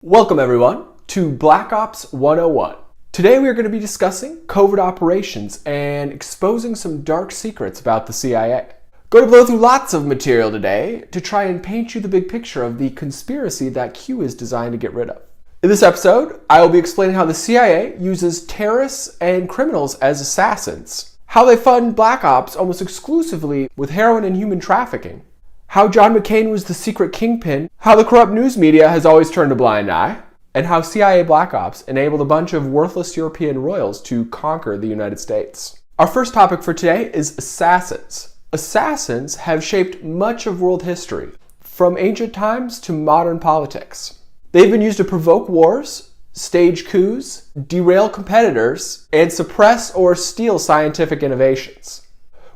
Welcome everyone to Black Ops 101. Today we are going to be discussing covert operations and exposing some dark secrets about the CIA. Going to blow through lots of material today to try and paint you the big picture of the conspiracy that Q is designed to get rid of. In this episode, I will be explaining how the CIA uses terrorists and criminals as assassins, how they fund Black Ops almost exclusively with heroin and human trafficking, how John McCain was the secret kingpin, how the corrupt news media has always turned a blind eye, and how CIA Black Ops enabled a bunch of worthless European royals to conquer the United States. Our first topic for today is assassins. Assassins have shaped much of world history, from ancient times to modern politics. They've been used to provoke wars, stage coups, derail competitors, and suppress or steal scientific innovations.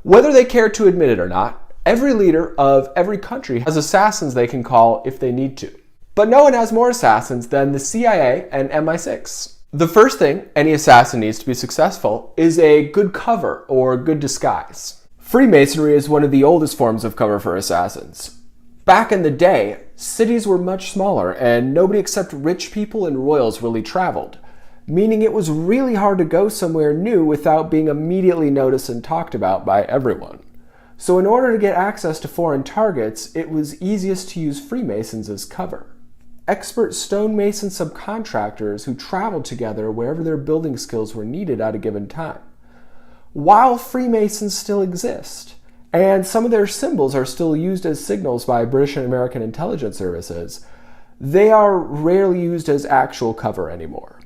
Whether they care to admit it or not, every leader of every country has assassins they can call if they need to. But no one has more assassins than the CIA and MI6. The first thing any assassin needs to be successful is a good cover or good disguise. Freemasonry is one of the oldest forms of cover for assassins. Back in the day, cities were much smaller and nobody except rich people and royals really traveled, meaning it was really hard to go somewhere new without being immediately noticed and talked about by everyone. So in order to get access to foreign targets, it was easiest to use Freemasons as cover. Expert stonemason subcontractors who traveled together wherever their building skills were needed at a given time. While Freemasons still exist, and some of their symbols are still used as signals by British and American intelligence services, they are rarely used as actual cover anymore.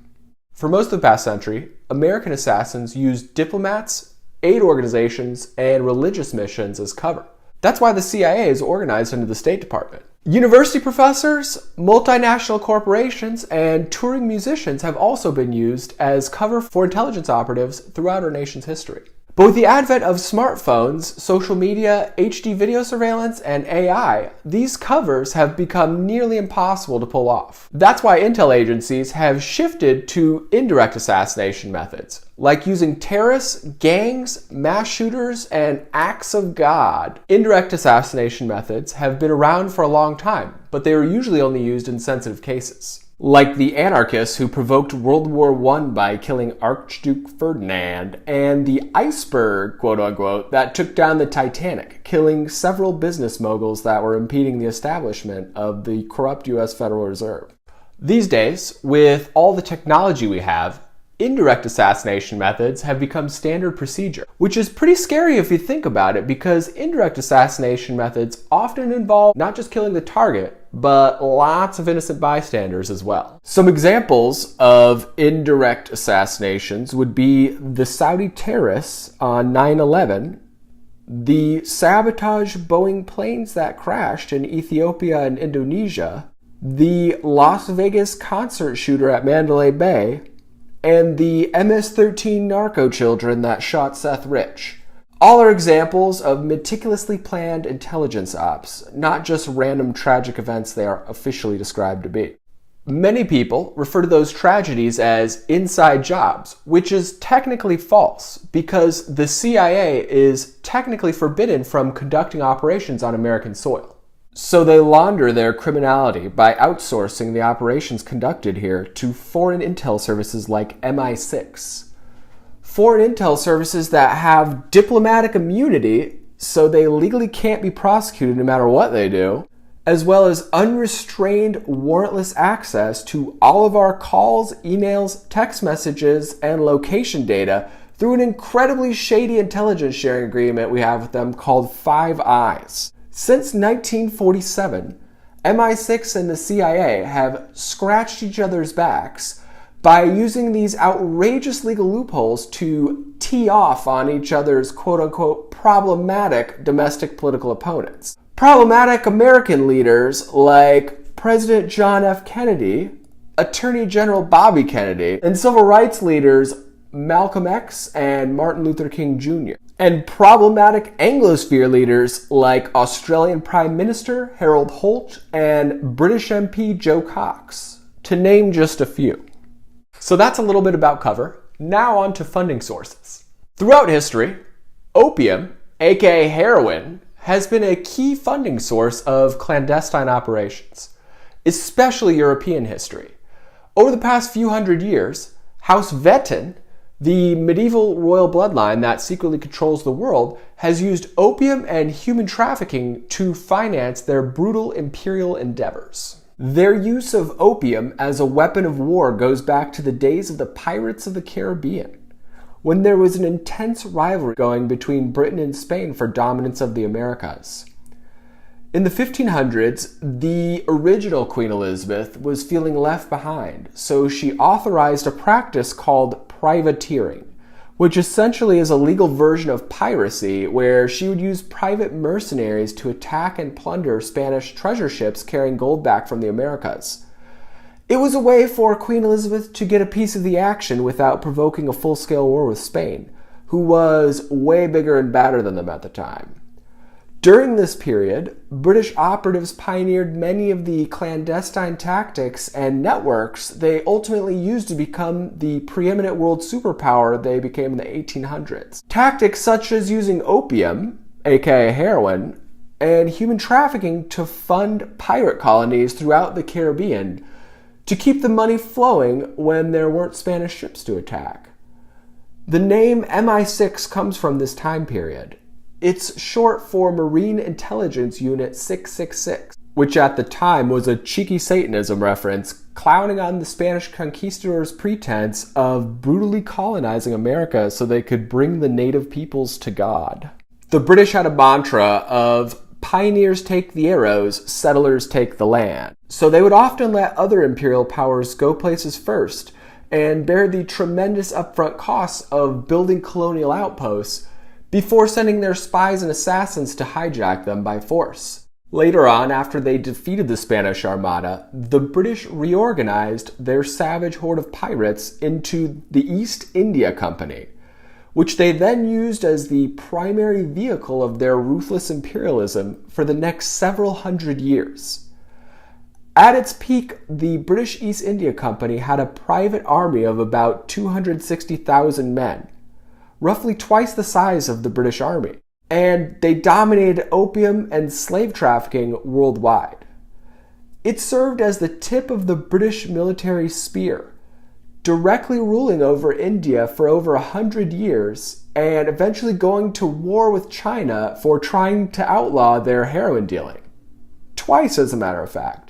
For most of the past century, American assassins used diplomats, aid organizations, and religious missions as cover. That's why the CIA is organized into the State Department. University professors, multinational corporations, and touring musicians have also been used as cover for intelligence operatives throughout our nation's history. But with the advent of smartphones, social media, HD video surveillance, and AI, these covers have become nearly impossible to pull off. That's why intel agencies have shifted to indirect assassination methods, like using terrorists, gangs, mass shooters, and acts of God. Indirect assassination methods have been around for a long time, but they were usually only used in sensitive cases. Like the anarchists who provoked World War I by killing Archduke Ferdinand, and the iceberg, quote-unquote, that took down the Titanic, killing several business moguls that were impeding the establishment of the corrupt U.S. Federal Reserve. These days, with all the technology we have, indirect assassination methods have become standard procedure, which is pretty scary if you think about it, because indirect assassination methods often involve not just killing the target, but lots of innocent bystanders as well. Some examples of indirect assassinations would be the Saudi terrorists on 9/11, the sabotage Boeing planes that crashed in Ethiopia and Indonesia, the Las Vegas concert shooter at Mandalay Bay, and the MS-13 narco children that shot Seth Rich. All are examples of meticulously planned intelligence ops, not just random tragic events they are officially described to be. Many people refer to those tragedies as inside jobs, which is technically false, because the CIA is technically forbidden from conducting operations on American soil. So they launder their criminality by outsourcing the operations conducted here to foreign intel services like MI6. Foreign intel services that have diplomatic immunity, so they legally can't be prosecuted no matter what they do, as well as unrestrained, warrantless access to all of our calls, emails, text messages, and location data through an incredibly shady intelligence sharing agreement we have with them called Five Eyes. Since 1947, MI6 and the CIA have scratched each other's backs by using these outrageous legal loopholes to tee off on each other's quote-unquote problematic domestic political opponents. Problematic American leaders like President John F. Kennedy, Attorney General Bobby Kennedy, and civil rights leaders Malcolm X and Martin Luther King Jr., and problematic Anglosphere leaders like Australian Prime Minister Harold Holt and British MP Joe Cox, to name just a few. So that's a little bit about cover. Now on to funding sources. Throughout history, opium, aka heroin, has been a key funding source of clandestine operations. especially European history. Over the past few hundred years, House Wettin, the medieval royal bloodline that secretly controls the world, has used opium and human trafficking to finance their brutal imperial endeavors. Their use of opium as a weapon of war goes back to the days of the Pirates of the Caribbean, when there was an intense rivalry going between Britain and Spain for dominance of the Americas. In the 1500s, the original Queen Elizabeth was feeling left behind, so she authorized a practice called privateering, which essentially is a legal version of piracy, where she would use private mercenaries to attack and plunder Spanish treasure ships carrying gold back from the Americas. It was a way for Queen Elizabeth to get a piece of the action without provoking a full-scale war with Spain, who was way bigger and badder than them at the time. During this period, British operatives pioneered many of the clandestine tactics and networks they ultimately used to become the preeminent world superpower they became in the 1800s. Tactics such as using opium, aka heroin, and human trafficking to fund pirate colonies throughout the Caribbean to keep the money flowing when there weren't Spanish ships to attack. The name MI6 comes from this time period. It's short for Marine Intelligence Unit 666, which at the time was a cheeky Satanism reference, clowning on the Spanish conquistadors' pretense of brutally colonizing America so they could bring the native peoples to God. The British had a mantra of pioneers take the arrows, settlers take the land. So they would often let other imperial powers go places first and bear the tremendous upfront costs of building colonial outposts before sending their spies and assassins to hijack them by force. Later on, after they defeated the Spanish Armada, the British reorganized their savage horde of pirates into the East India Company, which they then used as the primary vehicle of their ruthless imperialism for the next several hundred years. At its peak, the British East India Company had a private army of about 260,000 men, roughly twice the size of the British Army, and they dominated opium and slave trafficking worldwide. It served as the tip of the British military spear, directly ruling over India for over 100 years and eventually going to war with China for trying to outlaw their heroin dealing. Twice, as a matter of fact.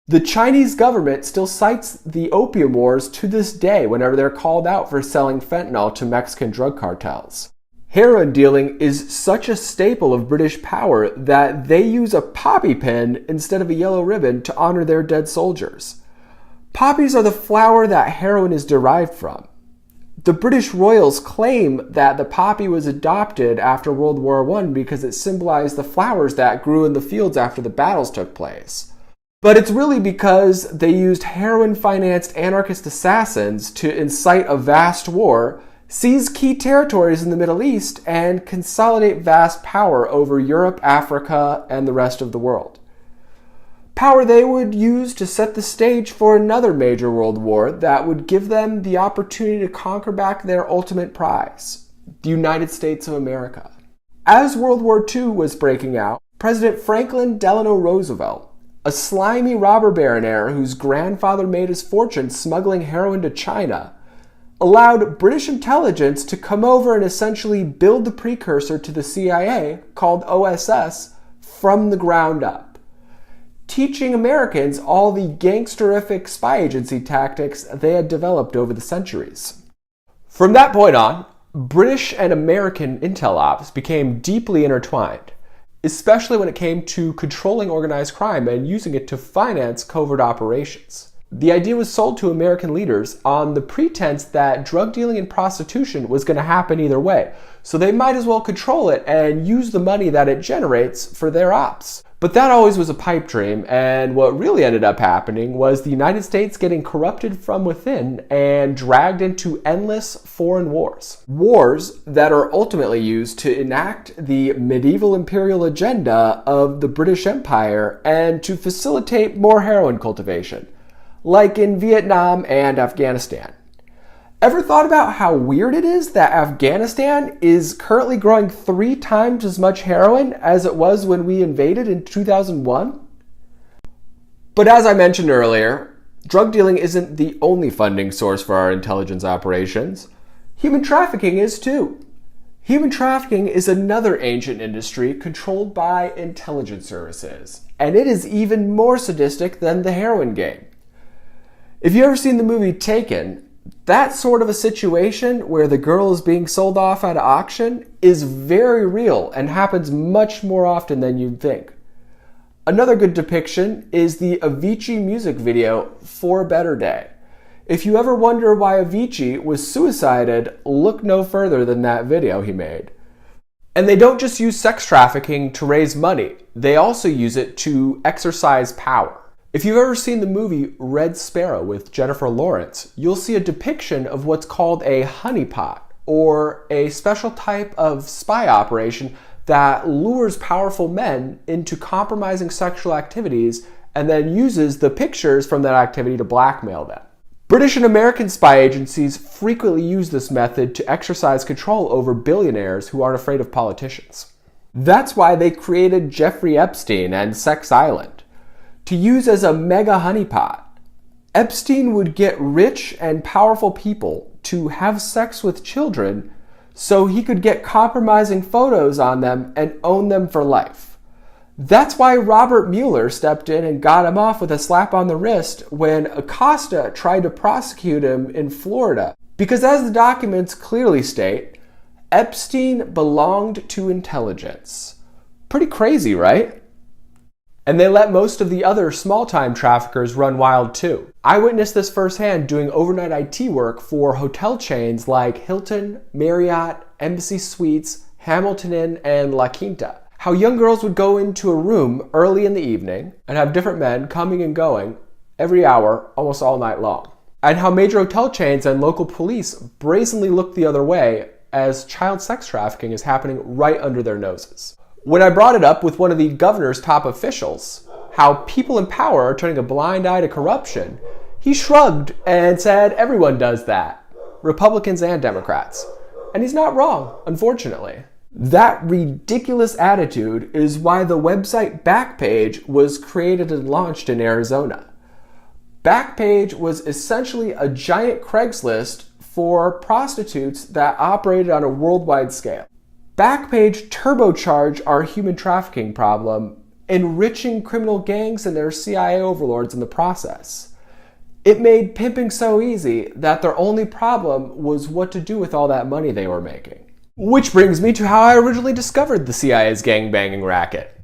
The Chinese government still cites the opium wars to this day whenever they're called out for selling fentanyl to Mexican drug cartels. Heroin dealing is such a staple of British power that they use a poppy pin instead of a yellow ribbon to honor their dead soldiers. Poppies are the flower that heroin is derived from. The British royals claim that the poppy was adopted after World War I because it symbolized the flowers that grew in the fields after the battles took place. But it's really because they used heroin-financed anarchist assassins to incite a vast war, seize key territories in the Middle East, and consolidate vast power over Europe, Africa, and the rest of the world. Power they would use to set the stage for another major world war that would give them the opportunity to conquer back their ultimate prize, the United States of America. As World War II was breaking out, President Franklin Delano Roosevelt, a slimy robber baronaire whose grandfather made his fortune smuggling heroin to China, allowed British intelligence to come over and essentially build the precursor to the CIA, called OSS, from the ground up, teaching Americans all the gangsterific spy agency tactics they had developed over the centuries. From that point on, British and American intel ops became deeply intertwined, especially when it came to controlling organized crime and using it to finance covert operations. The idea was sold to American leaders on the pretense that drug dealing and prostitution was going to happen either way, so they might as well control it and use the money that it generates for their ops. But that always was a pipe dream, and what really ended up happening was the United States getting corrupted from within and dragged into endless foreign wars. Wars that are ultimately used to enact the medieval imperial agenda of the British Empire and to facilitate more heroin cultivation, like in Vietnam and Afghanistan. Ever thought about how weird it is that Afghanistan is currently growing 3 times as much heroin as it was when we invaded in 2001? But as I mentioned earlier, drug dealing isn't the only funding source for our intelligence operations. Human trafficking is too. Human trafficking is another ancient industry controlled by intelligence services, and it is even more sadistic than the heroin game. If you've ever seen the movie Taken, that sort of a situation where the girl is being sold off at an auction is very real and happens much more often than you'd think. Another good depiction is the Avicii music video, For a Better Day. If you ever wonder why Avicii was suicided, look no further than that video he made. And they don't just use sex trafficking to raise money, they also use it to exercise power. If you've ever seen the movie Red Sparrow with Jennifer Lawrence, you'll see a depiction of what's called a honeypot, or a special type of spy operation that lures powerful men into compromising sexual activities and then uses the pictures from that activity to blackmail them. British and American spy agencies frequently use this method to exercise control over billionaires who aren't afraid of politicians. That's why they created Jeffrey Epstein and Sex Island, to use as a mega honeypot. Epstein would get rich and powerful people to have sex with children so he could get compromising photos on them and own them for life. That's why Robert Mueller stepped in and got him off with a slap on the wrist when Acosta tried to prosecute him in Florida. Because as the documents clearly state, Epstein belonged to intelligence. Pretty crazy, right? And they let most of the other small-time traffickers run wild too. I witnessed this firsthand doing overnight IT work for hotel chains like Hilton, Marriott, Embassy Suites, Hamilton Inn, and La Quinta. How young girls would go into a room early in the evening and have different men coming and going every hour, almost all night long. And how major hotel chains and local police brazenly look the other way as child sex trafficking is happening right under their noses. When I brought it up with one of the governor's top officials, how people in power are turning a blind eye to corruption, he shrugged and said everyone does that, Republicans and Democrats. And he's not wrong, unfortunately. That ridiculous attitude is why the website Backpage was created and launched in Arizona. Backpage was essentially a giant Craigslist for prostitutes that operated on a worldwide scale. Backpage turbocharged our human trafficking problem, enriching criminal gangs and their CIA overlords in the process. It made pimping so easy that their only problem was what to do with all that money they were making. Which brings me to how I originally discovered the CIA's gangbanging racket.